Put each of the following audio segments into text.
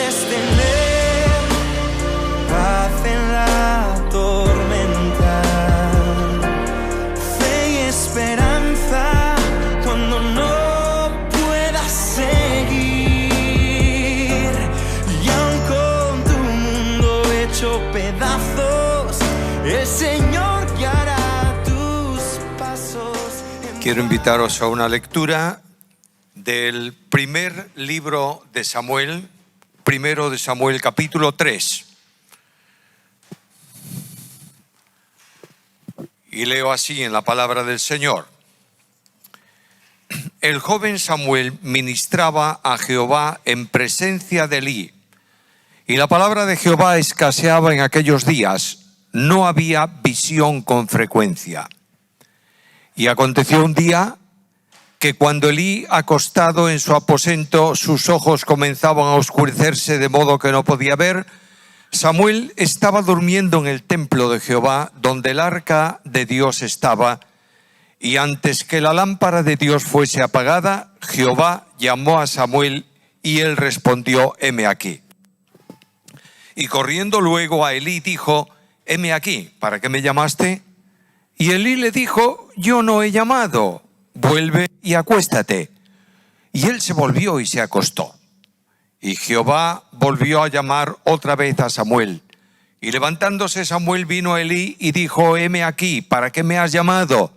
puedes tener paz en la tormenta, fe y esperanza cuando no puedas seguir. Y aun con tu mundo hecho pedazos, el Señor guiará tus pasos. Quiero invitaros a una lectura del primer libro de Samuel, primero de Samuel, capítulo 3. Y leo así en la palabra del Señor. El joven Samuel ministraba a Jehová en presencia de Elí, y la palabra de Jehová escaseaba en aquellos días, no había visión con frecuencia. Y aconteció un día que cuando Elí, acostado en su aposento, sus ojos comenzaban a oscurecerse de modo que no podía ver, Samuel estaba durmiendo en el templo de Jehová, donde el arca de Dios estaba, y antes que la lámpara de Dios fuese apagada, Jehová llamó a Samuel, y él respondió: heme aquí. Y corriendo luego a Elí dijo: heme aquí, ¿para qué me llamaste? Y Elí le dijo: yo no he llamado, vuelve y acuéstate. Y él se volvió y se acostó. Y Jehová volvió a llamar otra vez a Samuel. Y levantándose Samuel vino a Elí y dijo: heme aquí, ¿para qué me has llamado?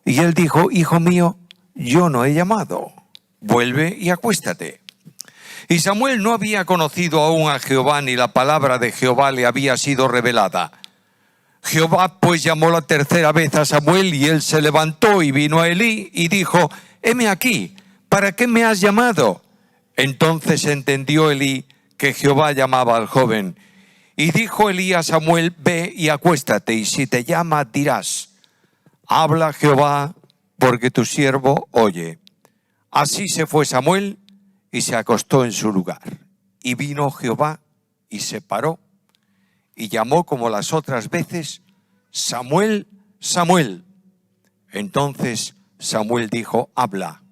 Y él dijo: hijo mío, yo no he llamado, vuelve y acuéstate. Y Samuel no había conocido aún a Jehová, ni la palabra de Jehová le había sido revelada. Jehová pues llamó la tercera vez a Samuel, y él se levantó y vino a Elí y dijo: heme aquí, ¿para qué me has llamado? Entonces entendió Elí que Jehová llamaba al joven. Y dijo Elí a Samuel: ve y acuéstate, y si te llama dirás: habla Jehová, porque tu siervo oye. Así se fue Samuel y se acostó en su lugar. Y vino Jehová y se paró y llamó como las otras veces: Samuel, Samuel. Entonces Samuel dijo: habla,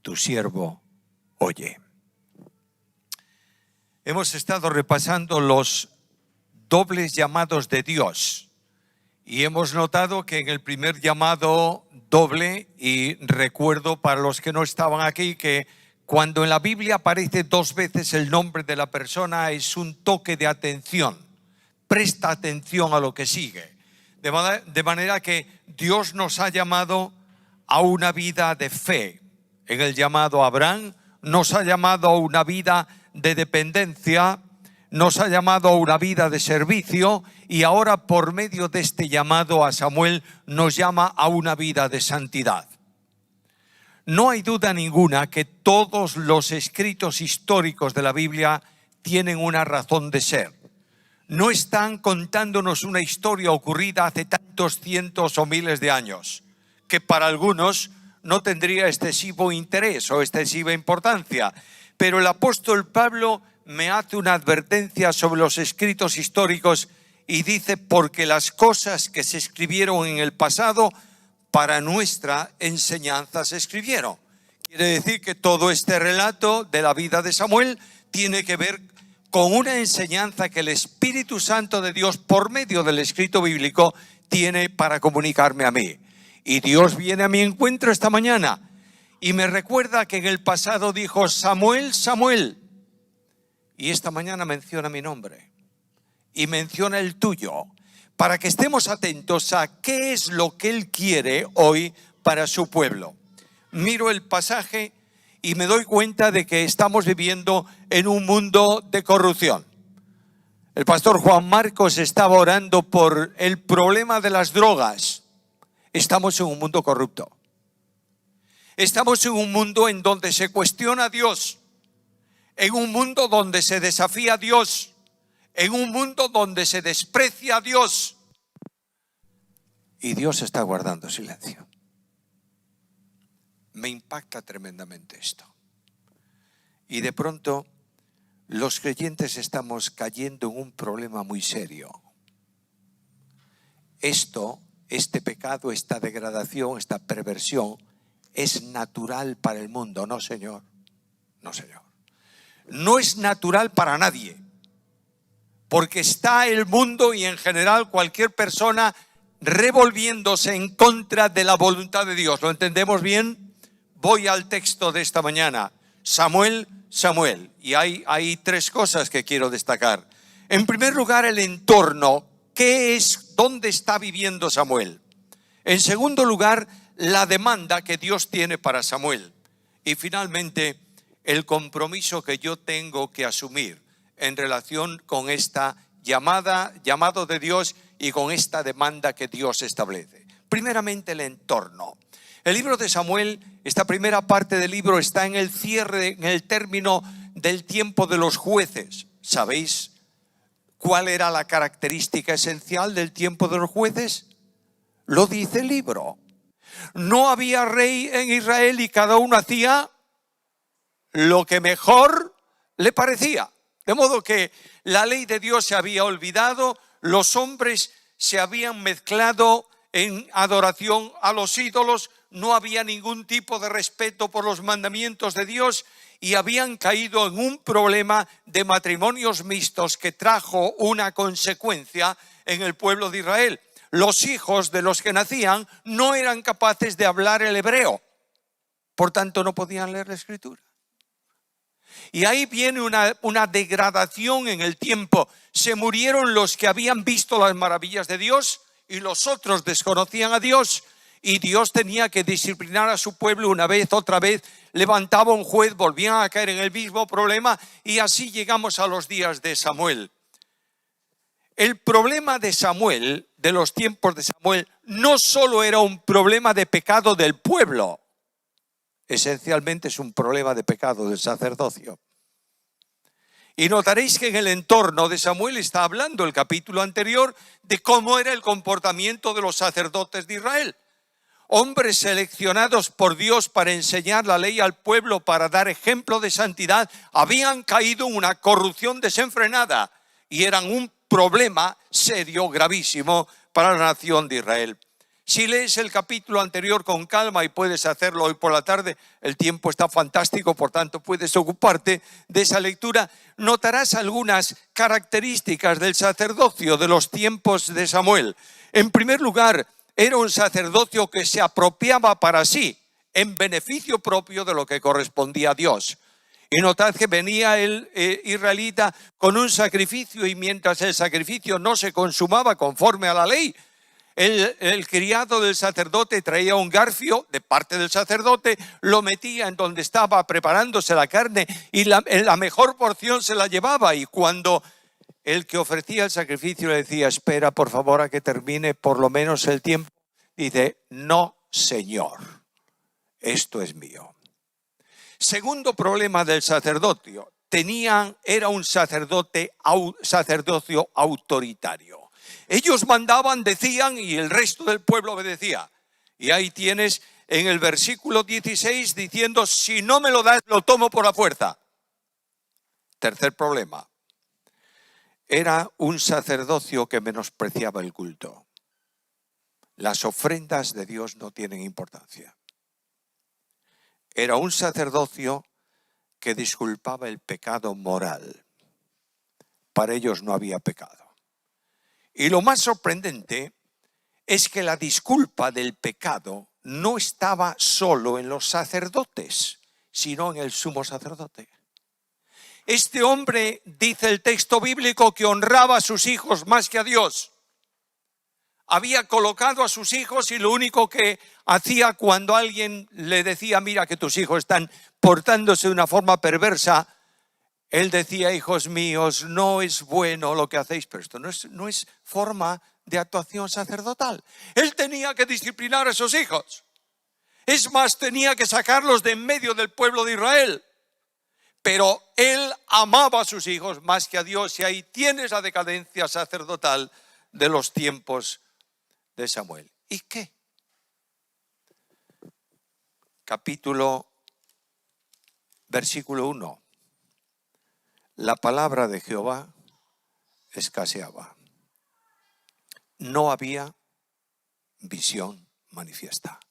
tu siervo oye. Hemos estado repasando los dobles llamados de Dios y hemos notado que en el primer llamado doble, y recuerdo para los que no estaban aquí que cuando en la Biblia aparece 2 veces el nombre de la persona es un toque de atención. Presta atención a lo que sigue. De manera que Dios nos ha llamado a una vida de fe. En el llamado a Abraham nos ha llamado a una vida de dependencia, nos ha llamado a una vida de servicio, y ahora por medio de este llamado a Samuel nos llama a una vida de santidad. No hay duda ninguna que todos los escritos históricos de la Biblia tienen una razón de ser. No están contándonos una historia ocurrida hace tantos cientos o miles de años, que para algunos no tendría excesivo interés o excesiva importancia. Pero el apóstol Pablo me hace una advertencia sobre los escritos históricos y dice: porque las cosas que se escribieron en el pasado para nuestra enseñanza se escribieron. Quiere decir que todo este relato de la vida de Samuel tiene que ver con una enseñanza que el Espíritu Santo de Dios, por medio del escrito bíblico, tiene para comunicarme a mí. Y Dios viene a mi encuentro esta mañana y me recuerda que en el pasado dijo: Samuel, Samuel. Y esta mañana menciona mi nombre y menciona el tuyo, para que estemos atentos a qué es lo que Él quiere hoy para su pueblo. Miro el pasaje y me doy cuenta de que estamos viviendo en un mundo de corrupción. El pastor Juan Marcos estaba orando por el problema de las drogas. Estamos en un mundo corrupto. Estamos en un mundo en donde se cuestiona a Dios, en un mundo donde se desafía a Dios, en un mundo donde se desprecia a Dios. Y Dios está guardando silencio. Me impacta tremendamente esto. Y de pronto los creyentes estamos cayendo en un problema muy serio. Este pecado, esta degradación, esta perversión es natural para el mundo. No, Señor. No, Señor. no es natural para nadie, porque está el mundo y en general cualquier persona revolviéndose en contra de la voluntad de Dios. ¿Lo entendemos bien? Voy al texto de esta mañana. Samuel. Y hay tres cosas que quiero destacar. En primer lugar, el entorno. ¿Qué es? ¿Dónde está viviendo Samuel? En segundo lugar, la demanda que Dios tiene para Samuel. Y finalmente, el compromiso que yo tengo que asumir en relación con esta llamado de Dios y con esta demanda que Dios establece. Primeramente, el entorno. El libro de Samuel, esta primera parte del libro, está en el cierre, en el término del tiempo de los jueces. ¿Sabéis cuál era la característica esencial del tiempo de los jueces? Lo dice el libro. No había rey en Israel y cada uno hacía lo que mejor le parecía. De modo que la ley de Dios se había olvidado, los hombres se habían mezclado en adoración a los ídolos, no había ningún tipo de respeto por los mandamientos de Dios y habían caído en un problema de matrimonios mixtos que trajo una consecuencia en el pueblo de Israel. Los hijos de los que nacían no eran capaces de hablar el hebreo, por tanto no podían leer la escritura. Y ahí viene una degradación en el tiempo. Se murieron los que habían visto las maravillas de Dios y los otros desconocían a Dios. Y Dios tenía que disciplinar a su pueblo una vez, otra vez. Levantaba un juez, volvían a caer en el mismo problema. Y así llegamos a los días de Samuel. El problema de Samuel, de los tiempos de Samuel, no solo era un problema de pecado del pueblo. Esencialmente es un problema de pecado del sacerdocio. Y notaréis que en el entorno de Samuel está hablando el capítulo anterior de cómo era el comportamiento de los sacerdotes de Israel. Hombres seleccionados por Dios para enseñar la ley al pueblo, para dar ejemplo de santidad, habían caído en una corrupción desenfrenada y eran un problema serio, gravísimo para la nación de Israel. Si lees el capítulo anterior con calma, y puedes hacerlo hoy por la tarde, el tiempo está fantástico, por tanto puedes ocuparte de esa lectura, notarás algunas características del sacerdocio de los tiempos de Samuel. En primer lugar, era un sacerdocio que se apropiaba para sí, en beneficio propio de lo que correspondía a Dios. Y notad que venía el israelita con un sacrificio, y mientras el sacrificio no se consumaba conforme a la ley, el criado del sacerdote traía un garfio de parte del sacerdote, lo metía en donde estaba preparándose la carne y la mejor porción se la llevaba. Y cuando el que ofrecía el sacrificio le decía: espera por favor a que termine por lo menos el tiempo, dice: no señor, esto es mío. Segundo problema del sacerdocio, era un sacerdocio autoritario. Ellos mandaban, decían, y el resto del pueblo obedecía. Y ahí tienes en el versículo 16 diciendo: si no me lo das, lo tomo por la fuerza. Tercer problema, era un sacerdocio que menospreciaba el culto. Las ofrendas de Dios no tienen importancia. Era un sacerdocio que disculpaba el pecado moral. Para ellos no había pecado. Y lo más sorprendente es que la disculpa del pecado no estaba solo en los sacerdotes, sino en el sumo sacerdote. Este hombre, dice el texto bíblico, que honraba a sus hijos más que a Dios. Había colocado a sus hijos y lo único que hacía cuando alguien le decía: mira que tus hijos están portándose de una forma perversa, él decía: hijos míos, no es bueno lo que hacéis. Pero esto no es forma de actuación sacerdotal. Él tenía que disciplinar a esos hijos. Es más, tenía que sacarlos de en medio del pueblo de Israel. Pero él amaba a sus hijos más que a Dios. Y ahí tienes la decadencia sacerdotal de los tiempos de Samuel. ¿Y qué? Versículo 1. La palabra de Jehová escaseaba. No había visión manifiesta.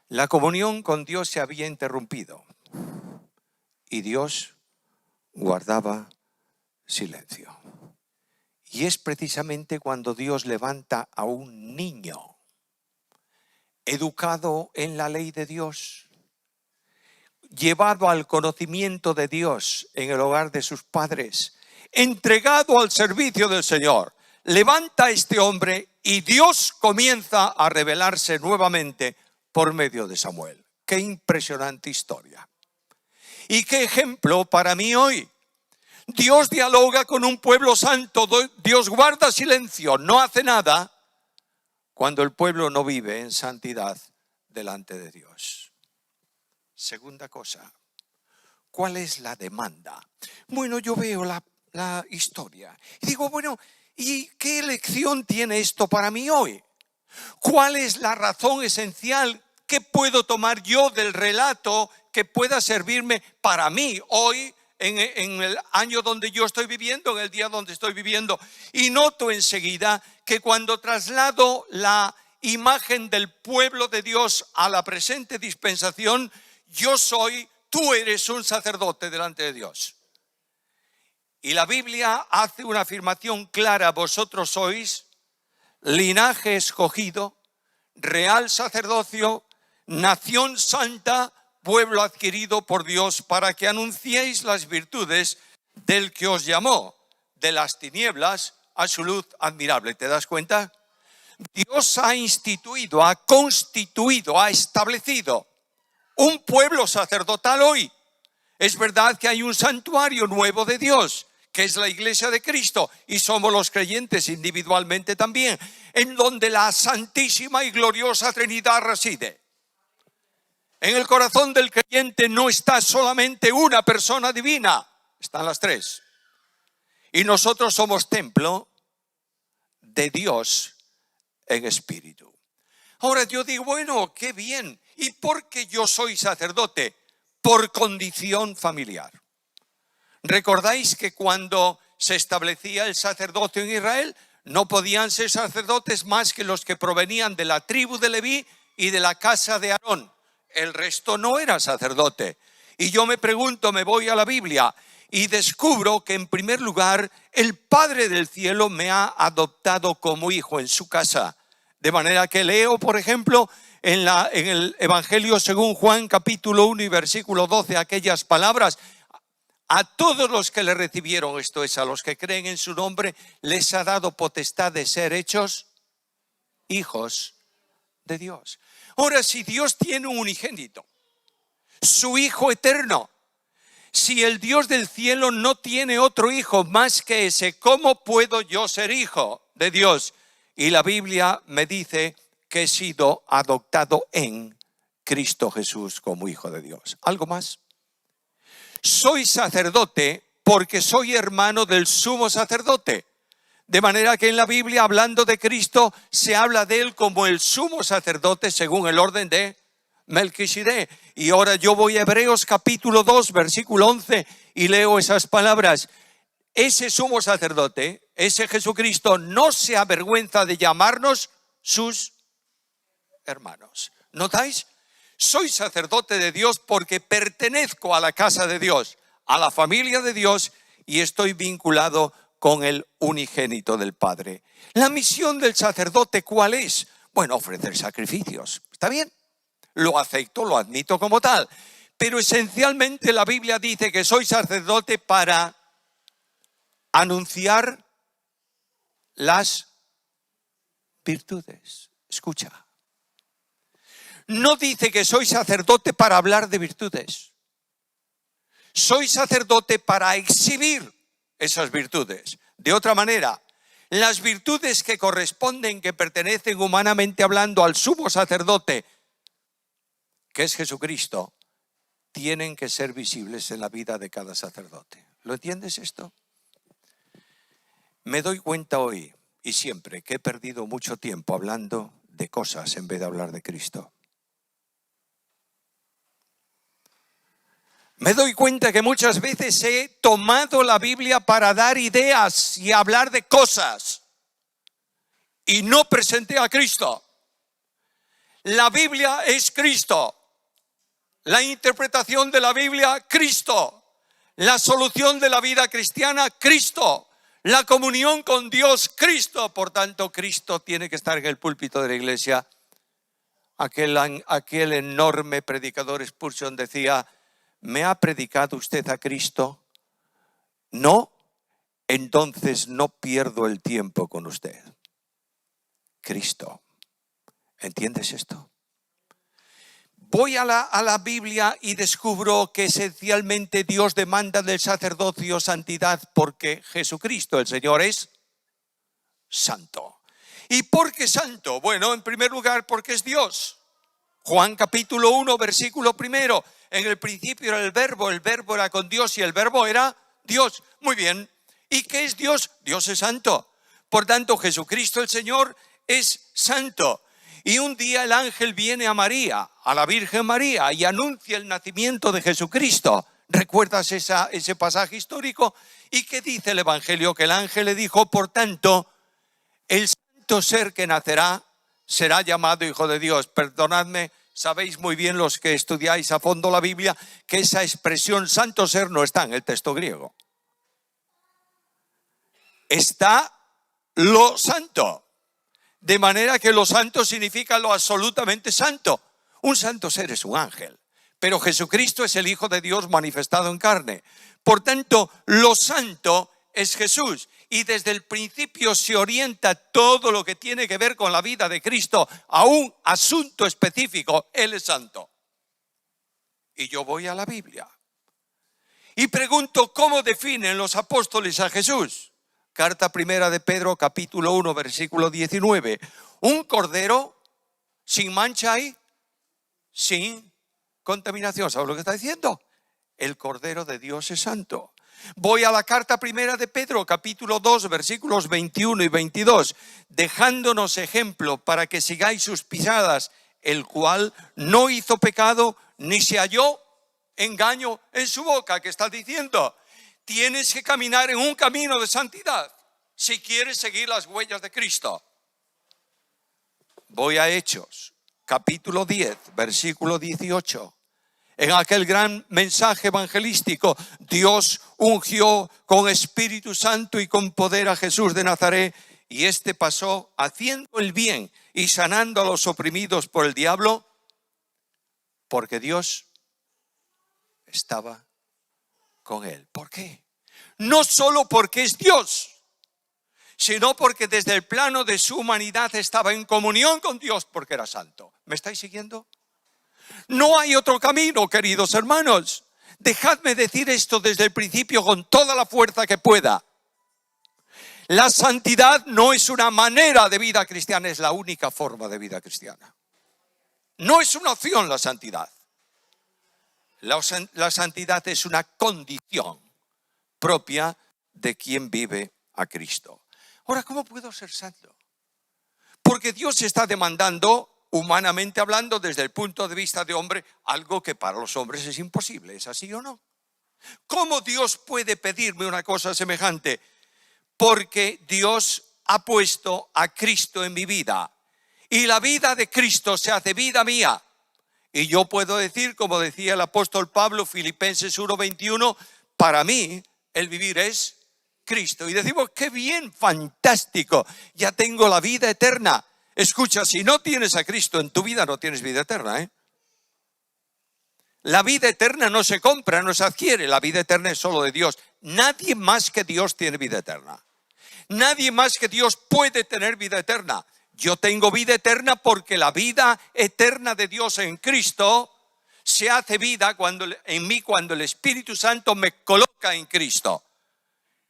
La comunión con Dios se había interrumpido. Y Dios guardaba silencio. Y es precisamente cuando Dios levanta a un niño educado en la ley de Dios, llevado al conocimiento de Dios en el hogar de sus padres, entregado al servicio del Señor. Levanta a este hombre y Dios comienza a revelarse nuevamente por medio de Samuel. Qué impresionante historia. Y qué ejemplo para mí hoy. Dios dialoga con un pueblo santo, Dios guarda silencio, no hace nada cuando el pueblo no vive en santidad delante de Dios. Segunda cosa, ¿cuál es la demanda? Bueno, yo veo la historia y digo, bueno, ¿y qué lección tiene esto para mí hoy? ¿Cuál es la razón esencial? ¿Qué puedo tomar yo del relato que pueda servirme para mí hoy en el año donde yo estoy viviendo, en el día donde estoy viviendo? Y noto enseguida que cuando traslado la imagen del pueblo de Dios a la presente dispensación, tú eres un sacerdote delante de Dios. Y la Biblia hace una afirmación clara: vosotros sois linaje escogido, real sacerdocio, nación santa, pueblo adquirido por Dios, para que anunciéis las virtudes del que os llamó de las tinieblas a su luz admirable. ¿Te das cuenta? Dios ha instituido, ha constituido, ha establecido un pueblo sacerdotal hoy. Es verdad que hay un santuario nuevo de Dios, que es la iglesia de Cristo, y somos los creyentes individualmente también, en donde la santísima y gloriosa Trinidad reside. En el corazón del creyente no está solamente una persona divina, están las tres. Y nosotros somos templo de Dios en espíritu. Ahora yo digo, bueno, qué bien. ¿Y por qué yo soy sacerdote? Por condición familiar. ¿Recordáis que cuando se establecía el sacerdocio en Israel, no podían ser sacerdotes más que los que provenían de la tribu de Leví y de la casa de Aarón? El resto no era sacerdote. Y yo me pregunto, me voy a la Biblia y descubro que en primer lugar el Padre del cielo me ha adoptado como hijo en su casa. De manera que leo, por ejemplo, en el Evangelio según Juan capítulo 1 y versículo 12, aquellas palabras: a todos los que le recibieron, esto es, a los que creen en su nombre, les ha dado potestad de ser hechos hijos de Dios. Ahora, si Dios tiene un unigénito, su Hijo eterno, si el Dios del cielo no tiene otro hijo más que ese, ¿cómo puedo yo ser hijo de Dios? Y la Biblia me dice que he sido adoptado en Cristo Jesús como hijo de Dios. ¿Algo más? Soy sacerdote porque soy hermano del sumo sacerdote. De manera que en la Biblia, hablando de Cristo, se habla de él como el sumo sacerdote según el orden de Melquisedec. Y ahora yo voy a Hebreos capítulo 2, versículo 11 y leo esas palabras. Ese sumo sacerdote, ese Jesucristo, no se avergüenza de llamarnos sus hermanos. ¿Notáis? Soy sacerdote de Dios porque pertenezco a la casa de Dios, a la familia de Dios, y estoy vinculado con el unigénito del Padre. La misión del sacerdote, ¿cuál es? Bueno, ofrecer sacrificios. ¿Está bien? Lo acepto, lo admito como tal. Pero esencialmente la Biblia dice que soy sacerdote para anunciar las virtudes. Escucha. No dice que soy sacerdote para hablar de virtudes. Soy sacerdote para exhibir esas virtudes. De otra manera, las virtudes que corresponden, que pertenecen humanamente hablando al sumo sacerdote, que es Jesucristo, tienen que ser visibles en la vida de cada sacerdote. ¿Lo entiendes esto? Me doy cuenta hoy y siempre que he perdido mucho tiempo hablando de cosas en vez de hablar de Cristo. Me doy cuenta que muchas veces he tomado la Biblia para dar ideas y hablar de cosas y no presenté a Cristo. La Biblia es Cristo. La interpretación de la Biblia, Cristo. La solución de la vida cristiana, Cristo. La comunión con Dios, Cristo. Por tanto, Cristo tiene que estar en el púlpito de la iglesia. Aquel enorme predicador Spurgeon decía: ¿me ha predicado usted a Cristo? No, entonces no pierdo el tiempo con usted. Cristo. ¿Entiendes esto? Voy a la Biblia y descubro que esencialmente Dios demanda del sacerdocio santidad porque Jesucristo, el Señor, es santo. ¿Y por qué santo? Bueno, en primer lugar, porque es Dios. Juan capítulo 1, versículo 1. En el principio era el verbo era con Dios y el verbo era Dios. Muy bien. ¿Y qué es Dios? Dios es santo. Por tanto, Jesucristo el Señor es santo. Y un día el ángel viene a María, a la Virgen María, y anuncia el nacimiento de Jesucristo. ¿Recuerdas ese pasaje histórico? ¿Y qué dice el Evangelio? Que el ángel le dijo: por tanto, el santo ser que nacerá será llamado Hijo de Dios. Perdonadme, sabéis muy bien los que estudiáis a fondo la Biblia que esa expresión santo ser no está en el texto griego. Está lo santo. De manera que lo santo significa lo absolutamente santo. Un santo ser es un ángel, pero Jesucristo es el Hijo de Dios manifestado en carne. Por tanto, lo santo es Jesús. Y desde el principio se orienta todo lo que tiene que ver con la vida de Cristo a un asunto específico. Él es santo. Y yo voy a la Biblia y pregunto: ¿cómo definen los apóstoles a Jesús? Carta primera de Pedro, capítulo 1, versículo 19. Un cordero sin mancha y sin contaminación. ¿Sabes lo que está diciendo? El Cordero de Dios es santo. Voy a la carta primera de Pedro, capítulo 2, versículos 21 y 22. Dejándonos ejemplo para que sigáis sus pisadas, el cual no hizo pecado ni se halló engaño en su boca. ¿Qué está diciendo? Tienes que caminar en un camino de santidad si quieres seguir las huellas de Cristo. Voy a Hechos, capítulo 10, versículo 18. En aquel gran mensaje evangelístico, Dios ungió con Espíritu Santo y con poder a Jesús de Nazaret, y este pasó haciendo el bien y sanando a los oprimidos por el diablo, porque Dios estaba con él. ¿Por qué? No solo porque es Dios, sino porque desde el plano de su humanidad estaba en comunión con Dios porque era santo. ¿Me estáis siguiendo? No hay otro camino, queridos hermanos. Dejadme decir esto desde el principio con toda la fuerza que pueda. La santidad no es una manera de vida cristiana, es la única forma de vida cristiana. No es una opción la santidad. La santidad es una condición propia de quien vive a Cristo. Ahora, ¿cómo puedo ser santo? Porque Dios está demandando, humanamente hablando, desde el punto de vista de hombre, algo que para los hombres es imposible. ¿Es así o no? ¿Cómo Dios puede pedirme una cosa semejante? Porque Dios ha puesto a Cristo en mi vida. Y la vida de Cristo se hace vida mía. Y yo puedo decir, como decía el apóstol Pablo, Filipenses 1:21, para mí el vivir es Cristo. Y decimos, qué bien, fantástico, ya tengo la vida eterna. Escucha, si no tienes a Cristo en tu vida, no tienes vida eterna, La vida eterna no se compra, no se adquiere. La vida eterna es solo de Dios. Nadie más que Dios tiene vida eterna. Nadie más que Dios puede tener vida eterna. Yo tengo vida eterna porque la vida eterna de Dios en Cristo se hace vida en mí cuando el Espíritu Santo me coloca en Cristo.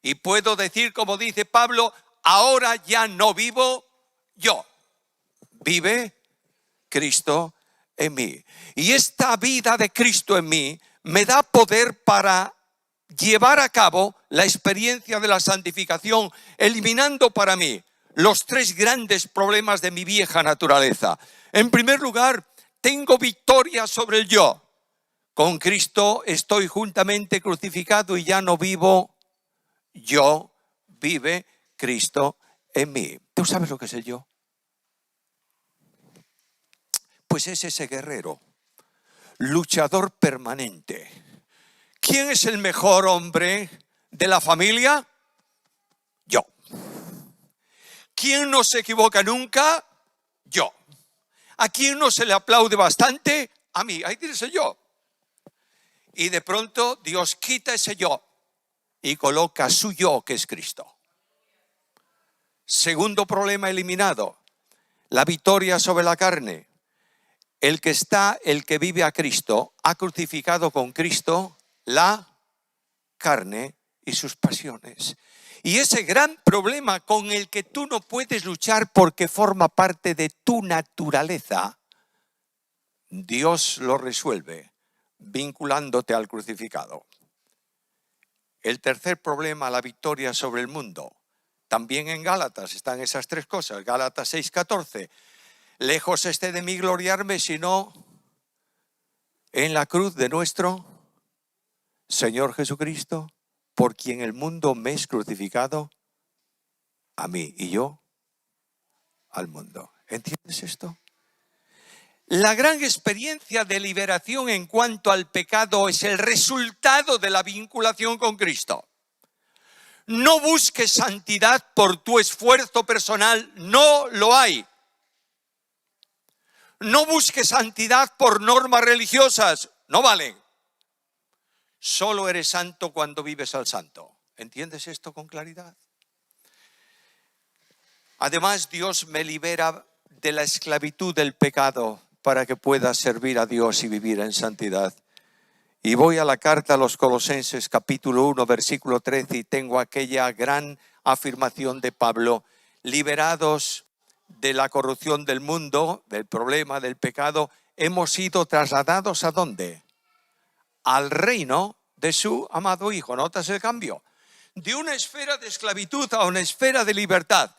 Y puedo decir, como dice Pablo, ahora ya no vivo yo, vive Cristo en mí. Y esta vida de Cristo en mí me da poder para llevar a cabo la experiencia de la santificación, eliminando para mí los tres grandes problemas de mi vieja naturaleza. En primer lugar, tengo victoria sobre el yo. Con Cristo estoy juntamente crucificado y ya no vivo yo, vive Cristo en mí. ¿Tú sabes lo que es el yo? Pues es ese guerrero, luchador permanente, ¿Quién es el mejor hombre de la familia? Yo. ¿Quién no se equivoca nunca? Yo. ¿A quién no se le aplaude bastante? A mí. Ahí tienes el yo. Y de pronto Dios quita ese yo y coloca su yo, que es Cristo. Segundo problema eliminado, la victoria sobre la carne. El que vive a Cristo, ha crucificado con Cristo la carne y sus pasiones. Y ese gran problema con el que tú no puedes luchar porque forma parte de tu naturaleza, Dios lo resuelve vinculándote al crucificado. El tercer problema, la victoria sobre el mundo. También en Gálatas están esas tres cosas. Gálatas 6:14. Lejos esté de mí gloriarme, sino en la cruz de nuestro Señor Jesucristo, por quien el mundo me es crucificado, a mí y yo al mundo. ¿Entiendes esto? La gran experiencia de liberación en cuanto al pecado es el resultado de la vinculación con Cristo. No busques santidad por tu esfuerzo personal, no lo hay. No busques santidad por normas religiosas, no valen. Solo eres santo cuando vives al santo. ¿Entiendes esto con claridad? Además, Dios me libera de la esclavitud del pecado para que pueda servir a Dios y vivir en santidad. Y voy a la carta a los Colosenses, capítulo 1, versículo 13, y tengo aquella gran afirmación de Pablo: liberados de la corrupción del mundo, del problema del pecado, hemos sido trasladados ¿a dónde? Al reino de su amado Hijo. ¿Notas el cambio? De una esfera de esclavitud a una esfera de libertad,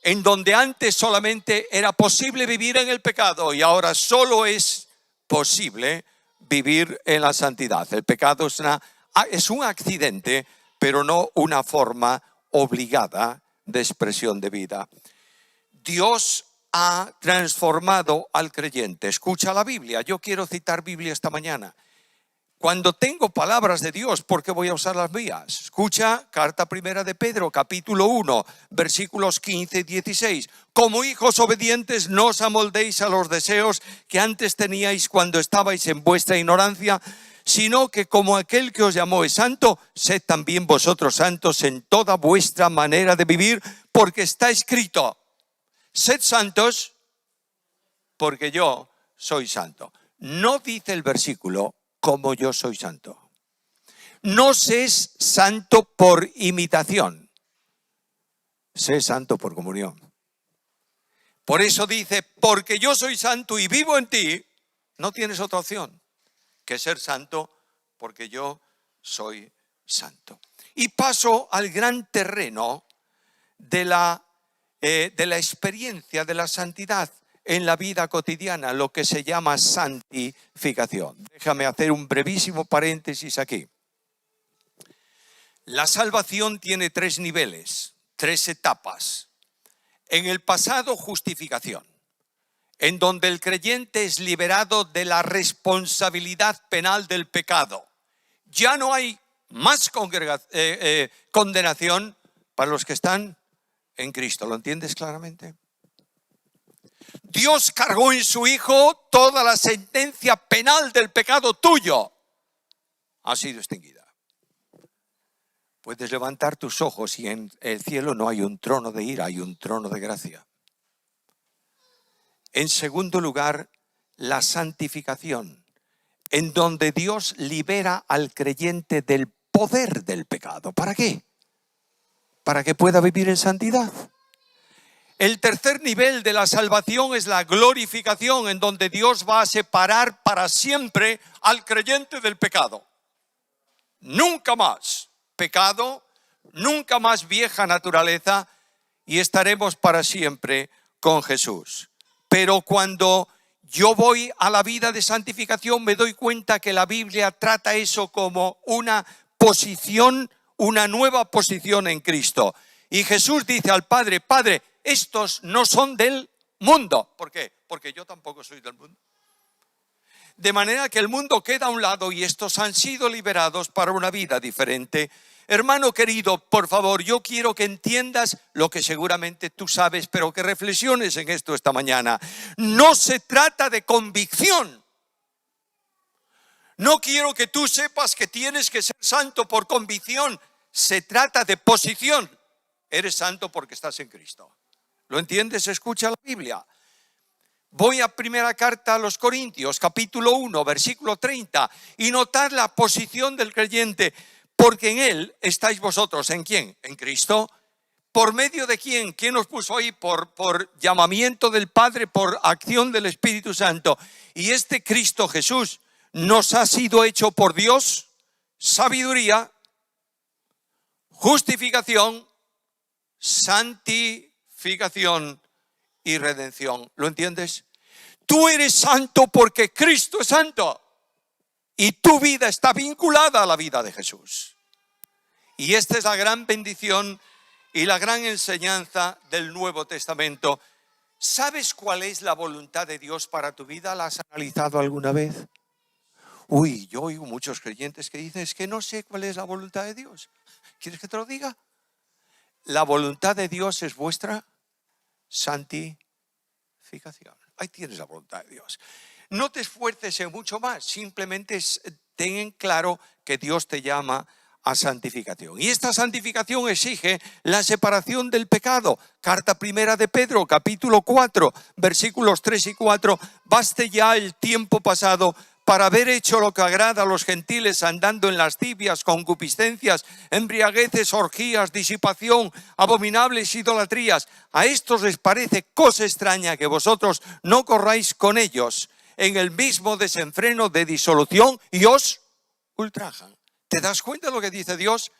en donde antes solamente era posible vivir en el pecado y ahora solo es posible vivir en la santidad. El pecado es un accidente, pero no una forma obligada de expresión de vida. Dios ha transformado al creyente. Escucha la Biblia. Yo quiero citar Biblia esta mañana. Cuando tengo palabras de Dios, ¿por qué voy a usar las mías? Escucha, carta primera de Pedro, capítulo 1, versículos 15 y 16. Como hijos obedientes, no os amoldéis a los deseos que antes teníais cuando estabais en vuestra ignorancia, sino que como aquel que os llamó es santo, sed también vosotros santos en toda vuestra manera de vivir, porque está escrito: sed santos, porque yo soy santo. No dice el versículo: como yo soy santo. No seas santo por imitación, sé santo por comunión. Por eso dice: porque yo soy santo y vivo en ti, no tienes otra opción que ser santo, porque yo soy santo. Y paso al gran terreno de la experiencia de la santidad en la vida cotidiana, lo que se llama santificación. Déjame hacer un brevísimo paréntesis aquí. La salvación tiene tres niveles, tres etapas. En el pasado, justificación, en donde el creyente es liberado de la responsabilidad penal del pecado. Ya no hay más condenación para los que están en Cristo. ¿Lo entiendes claramente? Dios cargó en su Hijo toda la sentencia penal del pecado tuyo. Ha sido extinguida. Puedes levantar tus ojos y en el cielo no hay un trono de ira, hay un trono de gracia. En segundo lugar, la santificación, en donde Dios libera al creyente del poder del pecado. ¿Para qué? Para que pueda vivir en santidad. El tercer nivel de la salvación es la glorificación, en donde Dios va a separar para siempre al creyente del pecado. Nunca más pecado, nunca más vieja naturaleza, y estaremos para siempre con Jesús. Pero cuando yo voy a la vida de santificación, me doy cuenta que la Biblia trata eso como una posición, una nueva posición en Cristo. Y Jesús dice al Padre: Padre, estos no son del mundo. ¿Por qué? Porque yo tampoco soy del mundo. de manera que el mundo queda a un lado y estos han sido liberados para una vida diferente. Hermano querido, por favor, yo quiero que entiendas lo que seguramente tú sabes, pero que reflexiones en esto esta mañana. No se trata de convicción. No quiero que tú sepas que tienes que ser santo por convicción. Se trata de posición. Eres santo porque estás en Cristo. ¿Lo entiendes? Escucha la Biblia. Voy a primera carta a los Corintios, capítulo 1, versículo 30, y notad la posición del creyente, porque en Él estáis vosotros. ¿En quién? En Cristo. ¿Por medio de quién? ¿Quién nos puso ahí? Por llamamiento del Padre, por acción del Espíritu Santo. Y este Cristo Jesús nos ha sido hecho por Dios sabiduría, justificación, santificación y redención. ¿Lo entiendes? Tú eres santo porque Cristo es santo y tu vida está vinculada a la vida de Jesús. Y esta es la gran bendición y la gran enseñanza del Nuevo Testamento. ¿Sabes cuál es la voluntad de Dios para tu vida? ¿La has analizado alguna vez? Yo oigo muchos creyentes que dicen, es que no sé cuál es la voluntad de Dios. ¿Quieres que te lo diga? La voluntad de Dios es vuestra santificación. Ahí tienes la voluntad de Dios. No te esfuerces en mucho más, simplemente ten en claro que Dios te llama a santificación. Y esta santificación exige la separación del pecado. Carta primera de Pedro, capítulo 4, versículos 3 y 4. Baste ya el tiempo pasado para haber hecho lo que agrada a los gentiles, andando en lascivias, concupiscencias, embriagueces, orgías, disipación, abominables idolatrías. A estos les parece cosa extraña que vosotros no corráis con ellos en el mismo desenfreno de disolución y os ultrajan. ¿Te das cuenta de lo que dice Dios?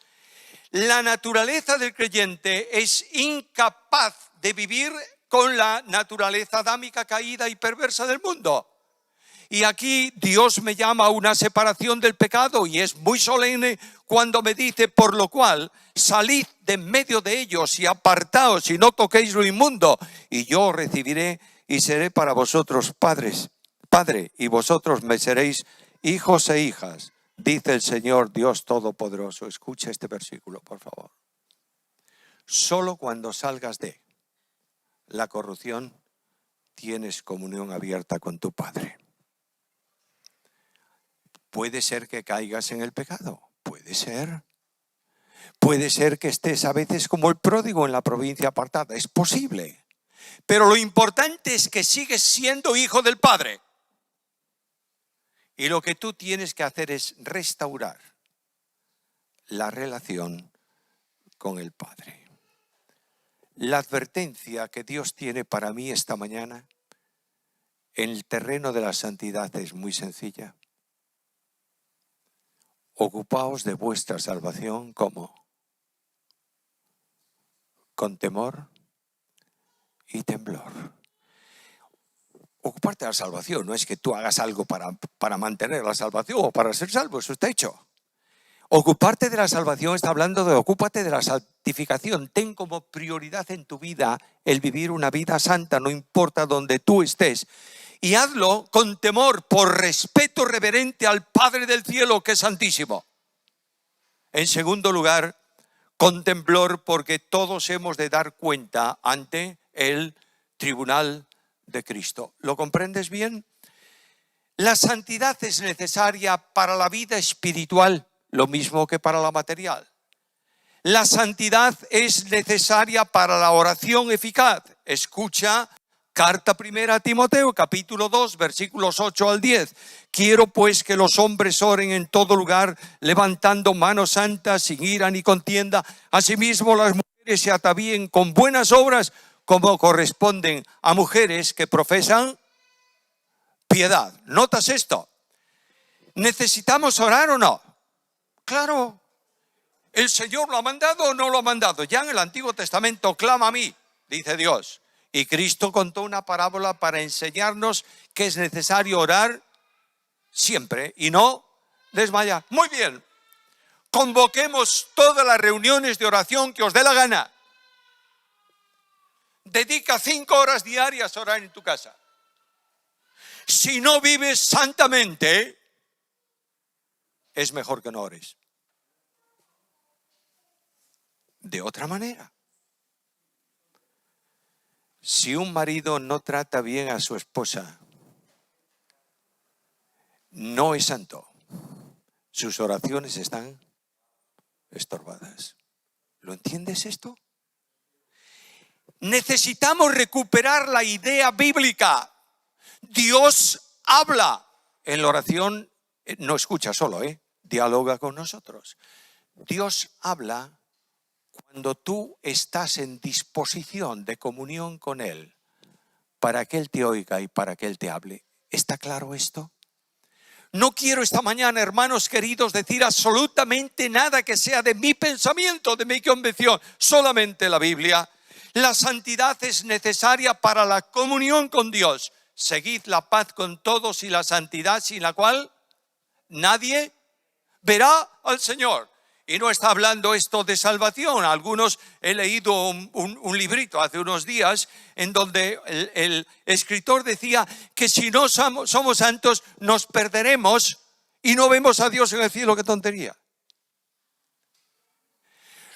La naturaleza del creyente es incapaz de vivir con la naturaleza adámica caída y perversa del mundo. Y aquí Dios me llama a una separación del pecado y es muy solemne cuando me dice, por lo cual salid de en medio de ellos y apartaos y no toquéis lo inmundo, y yo recibiré y seré para vosotros Padre, y vosotros me seréis hijos e hijas, dice el Señor Dios Todopoderoso. Escucha este versículo, por favor. Solo cuando salgas de la corrupción tienes comunión abierta con tu Padre. Puede ser que caigas en el pecado, puede ser. Puede ser que estés a veces como el pródigo en la provincia apartada, es posible. Pero lo importante es que sigues siendo hijo del Padre. Y lo que tú tienes que hacer es restaurar la relación con el Padre. La advertencia que Dios tiene para mí esta mañana en el terreno de la santidad es muy sencilla. Ocupaos de vuestra salvación, ¿cómo? Con temor y temblor. Ocuparte de la salvación no es que tú hagas algo para mantener la salvación o para ser salvo, eso está hecho. Ocuparte de la salvación está hablando de ocúpate de la santificación. Ten como prioridad en tu vida el vivir una vida santa, no importa donde tú estés. Y hazlo con temor, por respeto reverente al Padre del cielo, que es santísimo. En segundo lugar, con temblor, porque todos hemos de dar cuenta ante el tribunal de Cristo. ¿Lo comprendes bien? La santidad es necesaria para la vida espiritual, lo mismo que para la material. La santidad es necesaria para la oración eficaz. Escucha carta primera a Timoteo, capítulo 2, versículos 8 al 10. Quiero pues que los hombres oren en todo lugar, levantando manos santas, sin ira ni contienda. Asimismo, las mujeres se atavíen con buenas obras, como corresponden a mujeres que profesan piedad. ¿Notas esto? ¿Necesitamos orar o no? Claro. ¿El Señor lo ha mandado o no lo ha mandado? Ya en el Antiguo Testamento, clama a mí, dice Dios. Y Cristo contó una parábola para enseñarnos que es necesario orar siempre y no desmayar. Muy bien, convoquemos todas las reuniones de oración que os dé la gana. Dedica 5 horas diarias a orar en tu casa. Si no vives santamente, es mejor que no ores. De otra manera, si un marido no trata bien a su esposa, no es santo. Sus oraciones están estorbadas. ¿Lo entiendes esto? Necesitamos recuperar la idea bíblica. Dios habla. En la oración no escucha solo, dialoga con nosotros. Dios habla cuando tú estás en disposición de comunión con Él, para que Él te oiga y para que Él te hable. ¿Está claro esto? No quiero esta mañana, hermanos queridos, decir absolutamente nada que sea de mi pensamiento, de mi convicción, solamente la Biblia. La santidad es necesaria para la comunión con Dios. Seguid la paz con todos y la santidad sin la cual nadie verá al Señor. Y no está hablando esto de salvación. Algunos, he leído un librito hace unos días en donde el escritor decía que si no somos santos nos perderemos y no vemos a Dios en el cielo. ¡Qué tontería!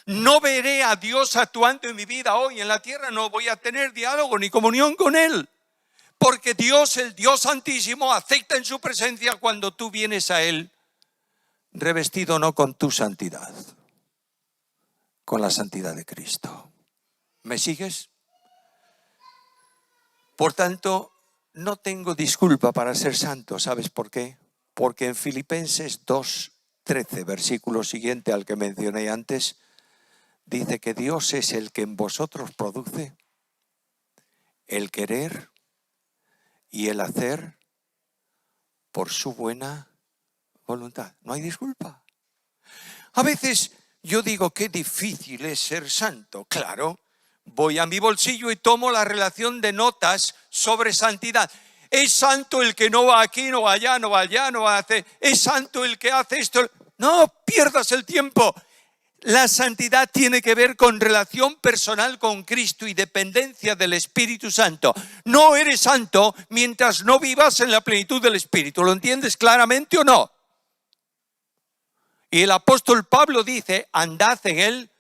No veré a Dios actuando en mi vida hoy en la tierra, no voy a tener diálogo ni comunión con Él. Porque Dios, el Dios Santísimo, acepta en su presencia cuando tú vienes a Él revestido no con tu santidad, con la santidad de Cristo. ¿Me sigues? Por tanto, no tengo disculpa para ser santo. ¿Sabes por qué? Porque en Filipenses 2:13, versículo siguiente al que mencioné antes, dice que Dios es el que en vosotros produce el querer y el hacer por su buena voluntad. No hay disculpa. A veces yo digo, qué difícil es ser santo. Claro, voy a mi bolsillo y tomo la relación de notas sobre santidad. Es santo el que no va aquí, no va allá, no va allá, no va a hacer. Es santo el que hace esto. No pierdas el tiempo. La santidad tiene que ver con relación personal con Cristo y dependencia del Espíritu Santo. No eres santo mientras no vivas en la plenitud del Espíritu. ¿Lo entiendes claramente o no? Y el apóstol Pablo dice, andad en el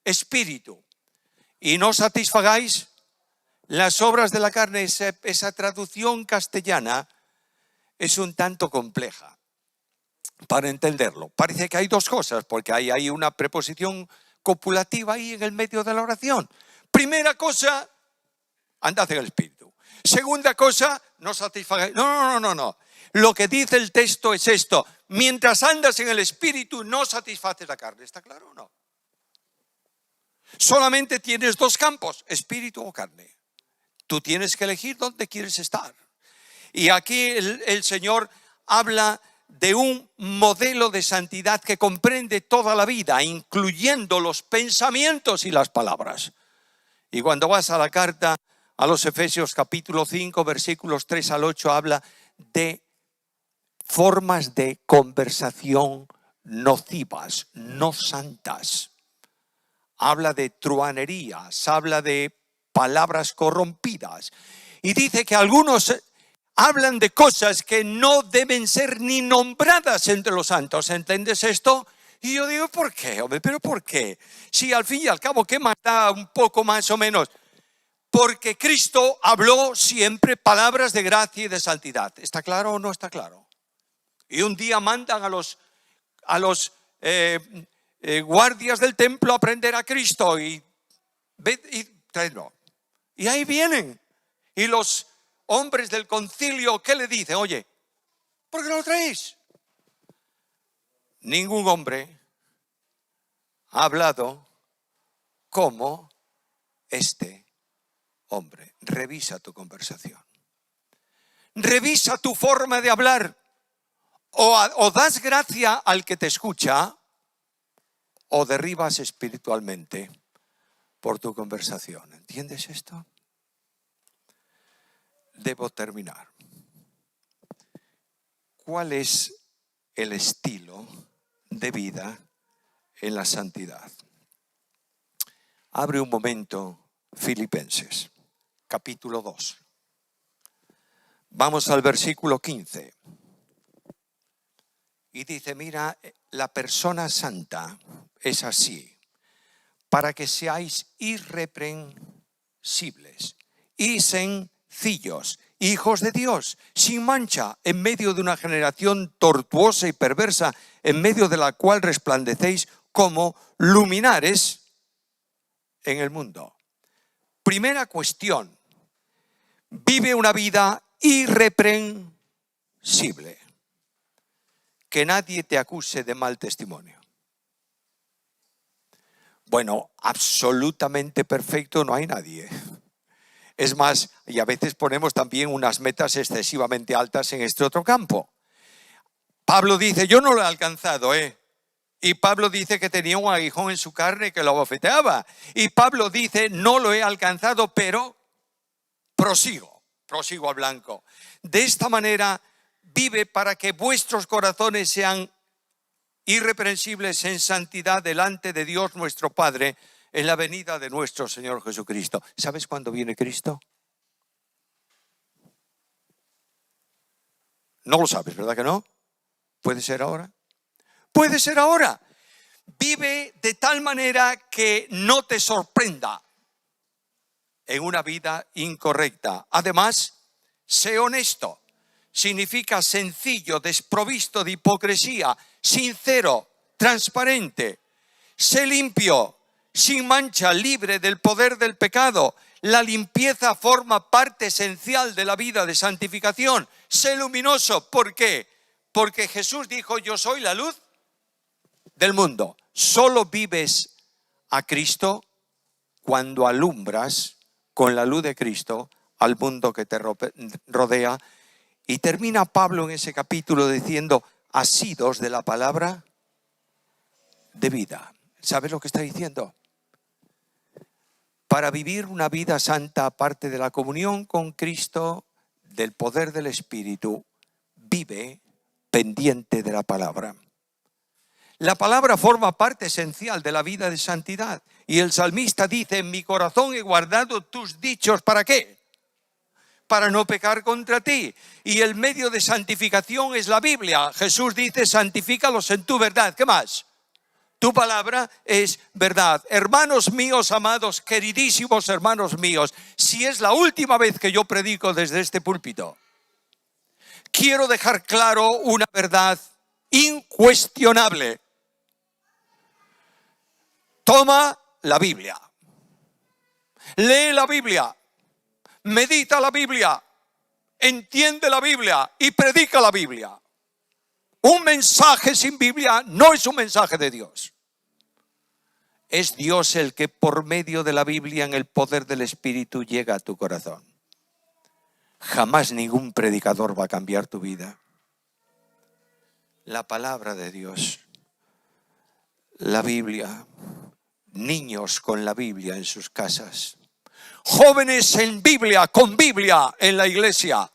Espíritu y no satisfagáis las obras de la carne. Esa traducción castellana es un tanto compleja para entenderlo. Parece que hay dos cosas, porque hay una preposición copulativa ahí en el medio de la oración. Primera cosa, andad en el Espíritu. Segunda cosa, no satisfagáis. No. Lo que dice el texto es esto: mientras andas en el Espíritu no satisfaces la carne. ¿Está claro o no? Solamente tienes dos campos, espíritu o carne. Tú tienes que elegir dónde quieres estar. Y aquí el Señor habla de un modelo de santidad que comprende toda la vida, incluyendo los pensamientos y las palabras. Y cuando vas a la carta a los Efesios capítulo 5, versículos 3 al 8, habla de formas de conversación nocivas, no santas. Habla de truhanerías, habla de palabras corrompidas. Y dice que algunos hablan de cosas que no deben ser ni nombradas entre los santos. ¿Entiendes esto? Y yo digo, ¿por qué, hombre? ¿Pero por qué? Si al fin y al cabo, ¿qué más da un poco más o menos? Porque Cristo habló siempre palabras de gracia y de santidad. ¿Está claro o no está claro? Y un día mandan a los guardias del templo a prender a Cristo y traedlo. Y ahí vienen. Y los hombres del concilio, ¿qué le dicen? Oye, ¿por qué no lo traéis? Ningún hombre ha hablado como este hombre. Revisa tu conversación. Revisa tu forma de hablar. O das gracia al que te escucha, o derribas espiritualmente por tu conversación. ¿Entiendes esto? Debo terminar. ¿Cuál es el estilo de vida en la santidad? Abre un momento Filipenses, capítulo 2, Vamos al versículo 15. Y dice, mira, la persona santa es así, para que seáis irreprensibles y sencillos, hijos de Dios, sin mancha, en medio de una generación tortuosa y perversa, en medio de la cual resplandecéis como luminares en el mundo. Primera cuestión, vive una vida irreprensible. Que nadie te acuse de mal testimonio. Bueno, absolutamente perfecto no hay nadie. Es más, y a veces ponemos también unas metas excesivamente altas en este otro campo. Pablo dice, yo no lo he alcanzado, Y Pablo dice que tenía un aguijón en su carne que lo abofeteaba. Y Pablo dice, no lo he alcanzado, pero prosigo al blanco. De esta manera, vive para que vuestros corazones sean irreprensibles en santidad delante de Dios nuestro Padre en la venida de nuestro Señor Jesucristo. ¿Sabes cuándo viene Cristo? No lo sabes, ¿verdad que no? ¿Puede ser ahora? Puede ser ahora. Vive de tal manera que no te sorprenda en una vida incorrecta. Además, sé honesto. Significa sencillo, desprovisto de hipocresía, sincero, transparente. Sé limpio, sin mancha, libre del poder del pecado. La limpieza forma parte esencial de la vida de santificación. Sé luminoso. ¿Por qué? Porque Jesús dijo, yo soy la luz del mundo. Solo vives a Cristo cuando alumbras con la luz de Cristo al mundo que te rodea. Y termina Pablo en ese capítulo diciendo, asidos de la palabra de vida. ¿Sabes lo que está diciendo? Para vivir una vida santa, aparte de la comunión con Cristo, del poder del Espíritu, vive pendiente de la palabra. La palabra forma parte esencial de la vida de santidad. Y el salmista dice, en mi corazón he guardado tus dichos, ¿para qué? Para no pecar contra ti. Y el medio de santificación es la Biblia. Jesús dice, santifícalos en tu verdad. ¿Qué más? Tu palabra es verdad. Hermanos míos, amados, queridísimos hermanos míos, si es la última vez que yo predico desde este púlpito, quiero dejar claro una verdad incuestionable. Toma la Biblia. Lee la Biblia. Medita la Biblia. Entiende la Biblia y predica la Biblia. Un mensaje sin Biblia no es un mensaje de Dios. Es Dios el que por medio de la Biblia en el poder del Espíritu llega a tu corazón. Jamás ningún predicador va a cambiar tu vida. La palabra de Dios, la Biblia, niños con la Biblia en sus casas, jóvenes en Biblia, con Biblia en la iglesia,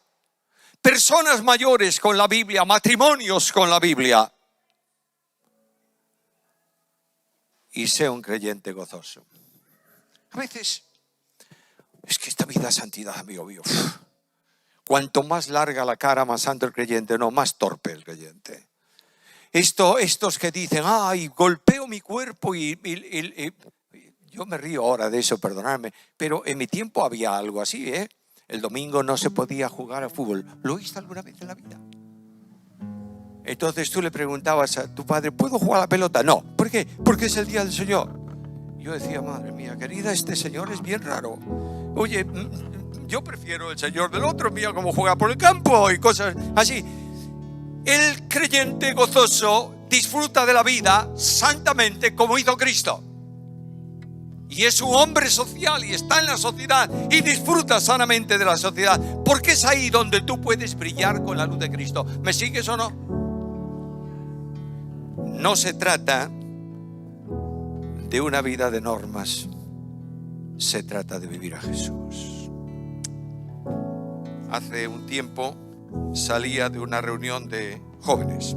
personas mayores con la Biblia, matrimonios con la Biblia. Y sé un creyente gozoso. A veces, es que esta vida de santidad, amigo mío, cuanto más larga la cara, más santo el creyente, no, más torpe el creyente. Estos que dicen, ay, golpeo mi cuerpo y yo me río ahora de eso, perdonadme, pero en mi tiempo había algo así, El domingo no se podía jugar a fútbol. ¿Lo oíste alguna vez en la vida? Entonces tú le preguntabas a tu padre, ¿puedo jugar a la pelota? No. ¿Por qué? Porque es el día del Señor. Yo decía, madre mía, querida, este Señor es bien raro. Oye, yo prefiero el Señor del otro, mira cómo juega por el campo y cosas así. El creyente gozoso disfruta de la vida santamente como hizo Cristo. Y es un hombre social y está en la sociedad y disfruta sanamente de la sociedad. Porque es ahí donde tú puedes brillar con la luz de Cristo. ¿Me sigues o no? No se trata de una vida de normas. Se trata de vivir a Jesús. Hace un tiempo salía de una reunión de jóvenes.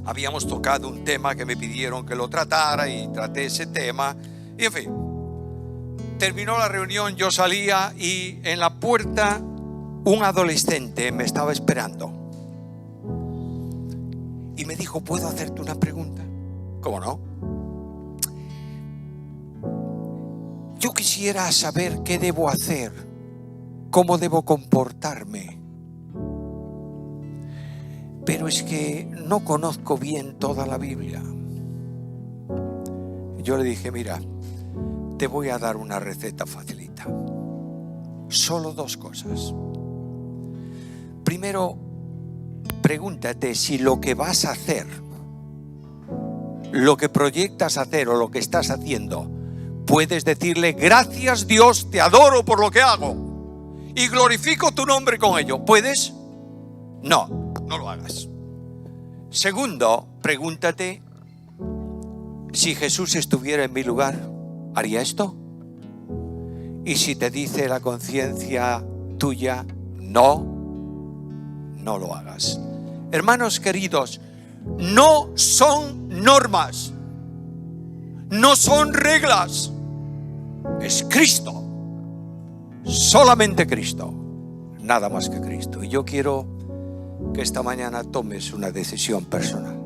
Habíamos tocado un tema que me pidieron que lo tratara y traté ese tema. Y en fin, terminó la reunión, yo salía y en la puerta un adolescente me estaba esperando y me dijo: ¿puedo hacerte una pregunta? ¿Cómo no? Yo quisiera saber qué debo hacer, cómo debo comportarme, pero es que no conozco bien toda la Biblia. Yo le dije: mira, te voy a dar una receta facilita. Solo 2 cosas. Primero, pregúntate si lo que vas a hacer, lo que proyectas hacer o lo que estás haciendo, puedes decirle: gracias Dios, te adoro por lo que hago y glorifico tu nombre con ello. ¿Puedes? No, no lo hagas. Segundo, pregúntate: si Jesús estuviera en mi lugar, ¿haría esto? Y si te dice la conciencia tuya: no, no lo hagas. Hermanos queridos, no son normas, no son reglas, es Cristo, solamente Cristo, nada más que Cristo. Y yo quiero que esta mañana tomes una decisión personal.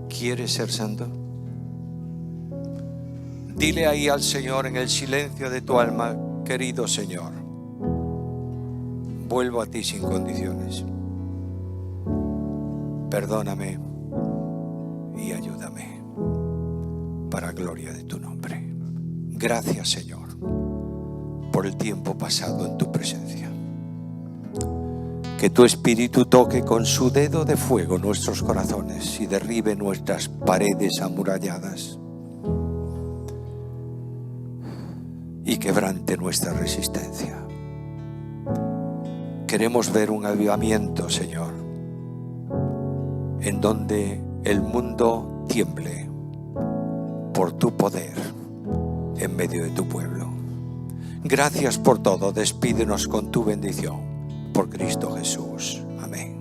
¿Quieres ser santo? Dile ahí al Señor en el silencio de tu alma: querido Señor, vuelvo a ti sin condiciones. Perdóname y ayúdame para gloria de tu nombre. Gracias, Señor, por el tiempo pasado en tu presencia. Que tu Espíritu toque con su dedo de fuego nuestros corazones y derribe nuestras paredes amuralladas y quebrante nuestra resistencia. Queremos ver un avivamiento, Señor, en donde el mundo tiemble por tu poder en medio de tu pueblo. Gracias por todo. Despídenos con tu bendición. Por Cristo Jesús. Amén.